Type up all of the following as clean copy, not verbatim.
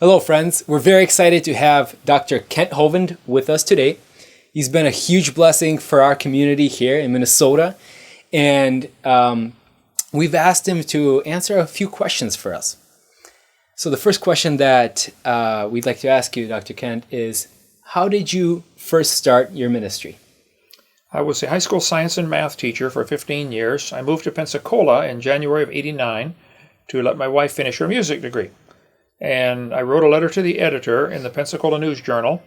Hello, friends. We're very excited to have Dr. Kent Hovind with us today. He's been a huge blessing for our community here in Minnesota, and we've asked him to answer a few questions for us. So the first question that we'd like to ask you, Dr. Kent, is how did you first start your ministry? I was a high school science and math teacher for 15 years. I moved to Pensacola in January of '89 to let my wife finish her music degree. And I wrote a letter to the editor in the Pensacola News Journal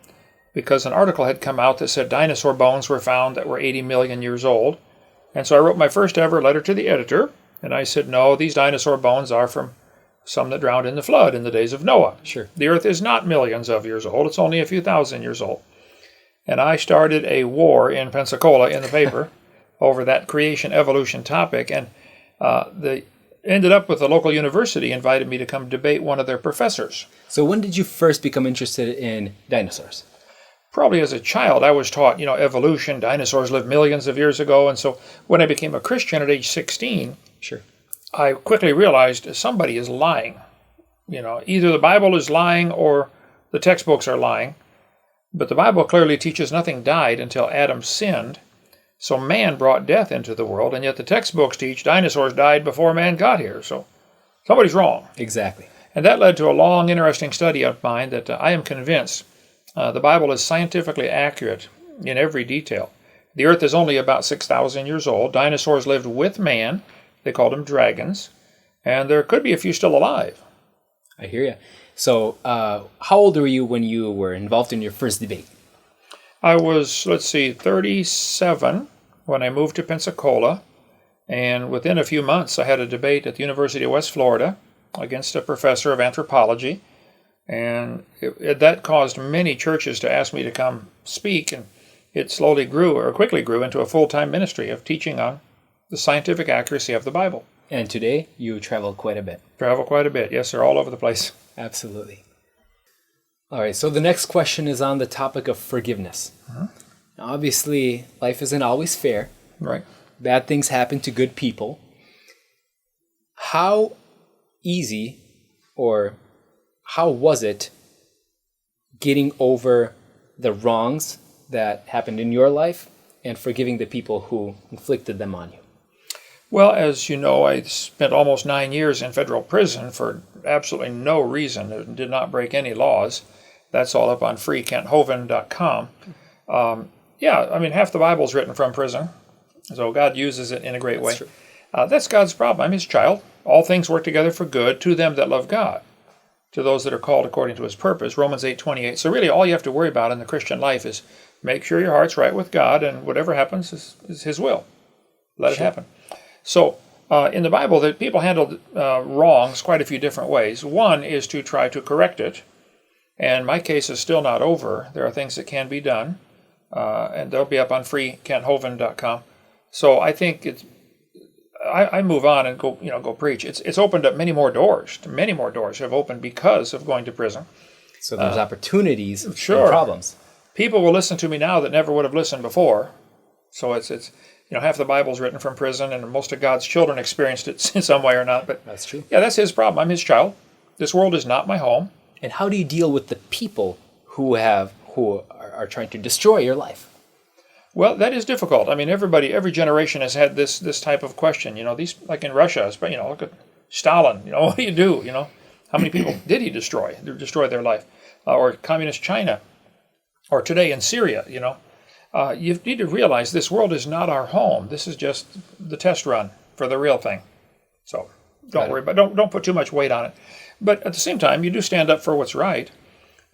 because an article had come out that said dinosaur bones were found that were 80 million years old. And so I wrote my first ever letter to the editor, and I said, no, these dinosaur bones are from some that drowned in the flood in the days of Noah. Sure. The earth is not millions of years old. It's only a few thousand years old. And I started a war in Pensacola in the paper over that creation-evolution topic, and ended up with the local university invited me to come debate one of their professors. So when did you first become interested in dinosaurs? Probably as a child, I was taught, evolution, dinosaurs lived millions of years ago, and so when I became a Christian at age 16, Sure. I quickly realized somebody is lying. Either the Bible is lying or the textbooks are lying. But the Bible clearly teaches nothing died until Adam sinned. So man brought death into the world, and yet the textbooks teach dinosaurs died before man got here. So somebody's wrong. Exactly. And that led to a long, interesting study of mine that I am convinced the Bible is scientifically accurate in every detail. The earth is only about 6,000 years old. Dinosaurs lived with man. They called them dragons. And there could be a few still alive. I hear you. So how old were you when you were involved in your first debate? I was, 37 when I moved to Pensacola. And within a few months, I had a debate at the University of West Florida against a professor of anthropology. And that caused many churches to ask me to come speak. And it quickly grew into a full-time ministry of teaching on the scientific accuracy of the Bible. And today, you travel quite a bit. Travel quite a bit. Yes, sir, all over the place. Absolutely. All right, so the next question is on the topic of forgiveness. Uh-huh. Now, obviously, life isn't always fair. Right. Bad things happen to good people. How easy or how was it getting over the wrongs that happened in your life and forgiving the people who inflicted them on you? Well, as you know, I spent almost 9 years in federal prison for absolutely no reason. It did not break any laws. That's all up on freekenthovind.com. Half the Bible is written from prison, so God uses it in a great way. That's God's problem. I'm His child. All things work together for good to them that love God, to those that are called according to His purpose, Romans 8:28. So really all you have to worry about in the Christian life is make sure your heart's right with God, and whatever happens is His will. Let it happen. So in the Bible, that people handled wrongs quite a few different ways. One is to try to correct it, and my case is still not over. There are things that can be done, and they'll be up on freekenthovind.com. So I think I move on and go preach. It's opened up many more doors. Many more doors have opened because of going to prison. So there's opportunities and Sure. problems. People will listen to me now that never would have listened before. So it's half the Bible's written from prison, and most of God's children experienced it in some way or not. But That's true. yeah, that's His problem. I'm His child. This world is not my home. And how do you deal with the people who are trying to destroy your life? Well, that is difficult. I mean, every generation has had this type of question. These, like in Russia, look at Stalin. What do you do? How many people did he destroy their life? Or communist China, or today in Syria. You need to realize this world is not our home. This is just the test run for the real thing. So don't worry about. Don't put too much weight on it. But at the same time, you do stand up for what's right.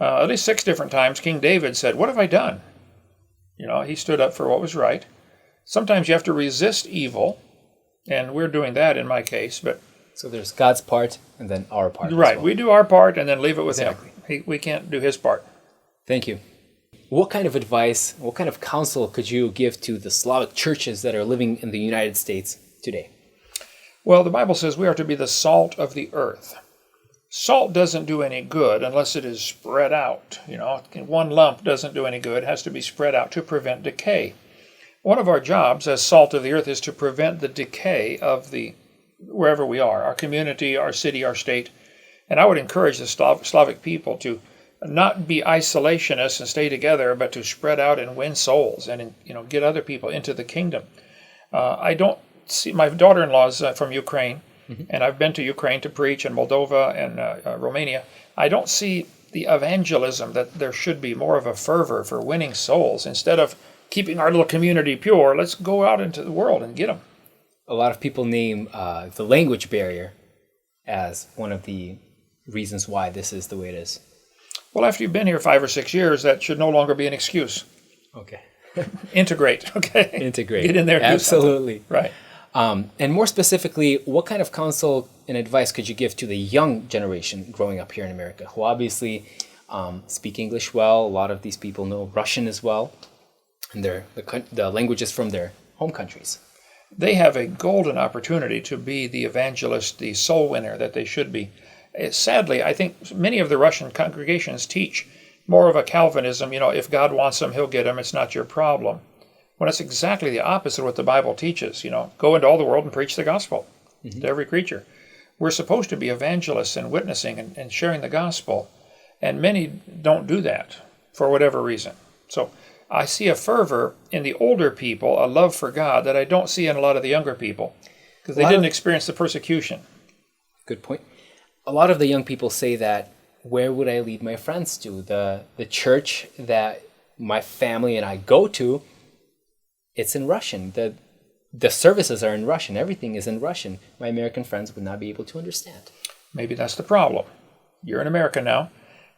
At least 6 different times, King David said, "What have I done?" He stood up for what was right. Sometimes you have to resist evil, and we're doing that in my case. But so there's God's part and then our part. Right. As well. We do our part and then leave it with Exactly. Him. We can't do His part. Thank you. What kind of advice, what kind of counsel could you give to the Slavic churches that are living in the United States today? Well, the Bible says we are to be the salt of the earth. Salt doesn't do any good unless it is spread out. One lump doesn't do any good. It has to be spread out to prevent decay. One of our jobs as salt of the earth is to prevent the decay of wherever we are, our community, our city, our state. And I would encourage the Slavic people to not be isolationists and stay together, but to spread out and win souls and get other people into the kingdom. I don't see, my daughter-in-law is from Ukraine, and I've been to Ukraine to preach, in Moldova and Romania. I don't see the evangelism that there should be more of a fervor for winning souls. Instead of keeping our little community pure, let's go out into the world and get them. A lot of people name the language barrier as one of the reasons why this is the way it is. Well, after you've been here 5 or 6 years, that should no longer be an excuse. Okay. Integrate, okay? Integrate. Get in there. Absolutely. Right. And more specifically, what kind of counsel and advice could you give to the young generation growing up here in America, who obviously speak English well? A lot of these people know Russian as well, and the languages from their home countries. They have a golden opportunity to be the evangelist, the soul winner that they should be. Sadly, I think many of the Russian congregations teach more of a Calvinism, if God wants them, he'll get them, it's not your problem. When it's exactly the opposite of what the Bible teaches, go into all the world and preach the gospel to every creature. We're supposed to be evangelists and witnessing and sharing the gospel, and many don't do that for whatever reason. So I see a fervor in the older people, a love for God, that I don't see in a lot of the younger people, because they didn't experience the persecution. Good point. A lot of the young people say that, where would I lead my friends to? The church that my family and I go to, it's in Russian. The services are in Russian. Everything is in Russian. My American friends would not be able to understand. Maybe that's the problem. You're in America now.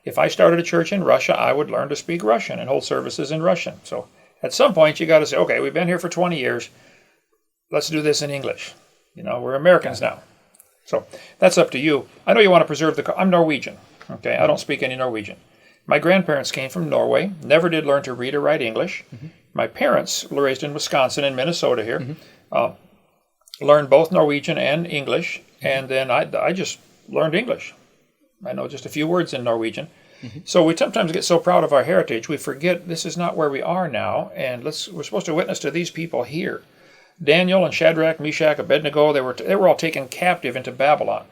If I started a church in Russia, I would learn to speak Russian and hold services in Russian. So at some point, you got to say, okay, we've been here for 20 years. Let's do this in English. We're Americans now. So that's up to you. I know you want to preserve I'm Norwegian. Okay, I don't speak any Norwegian. My grandparents came from Norway, never did learn to read or write English. My parents were raised in Wisconsin and Minnesota here, learned both Norwegian and English, and then I just learned English. I know just a few words in Norwegian. So we sometimes get so proud of our heritage, we forget this is not where we are now, and we're supposed to witness to these people here. Daniel and Shadrach, Meshach, Abednego, they were all taken captive into Babylon.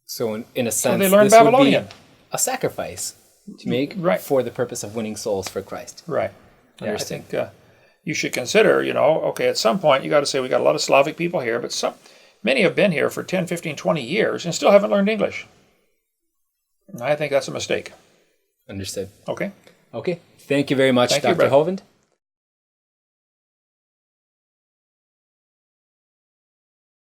So in a sense, they learned this Babylonian. would be a sacrifice to make for the purpose of winning souls for Christ. Right. Yeah, I think you should consider, okay, at some point you got to say we got a lot of Slavic people here, but many have been here for 10, 15, 20 years and still haven't learned English. I think that's a mistake. Understood. Okay. Okay. Thank you very much, Thank you, Dr. brother. Hovind.